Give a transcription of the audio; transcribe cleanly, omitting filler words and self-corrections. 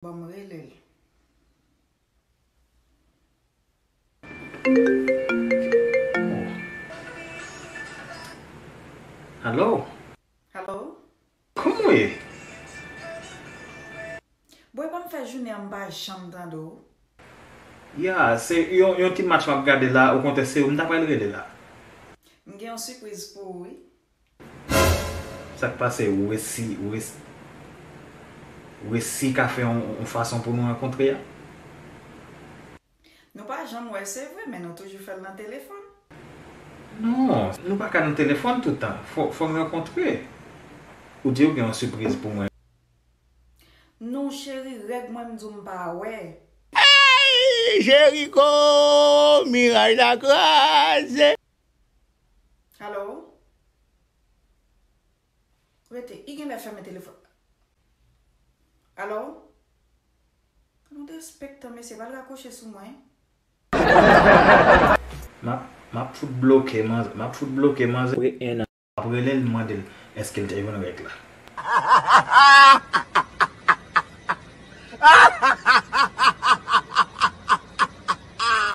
Ba mwen relel. Hello? Hello? Como é? Boy pa m fè jounè an ba chanm tan do? Ya, yon ti match map gade la, ou kontese ou mta pal rede la. M gen yon sürpriz pou ou? Sak pase, ou esi ka fe yon fason pou nou renkontre ya? Nou pa jam wè se vwe, men nou toujou fèl nan telefon. Non, nou pa ka nou telefon toutan. Fò m renkontre. Ou di ou gen yon sürpriz pou mwen. Non chéri, reg mwen mdou m pa wè. Jericho, mirage la grâce. Hello? Wete, i gen lè fè mè telefon. Hello? Nou de spekta mè se val rakoche sou mwen. Map fout bloke man. Apre en an. Apre lè l mandel, eske l te yon rek la.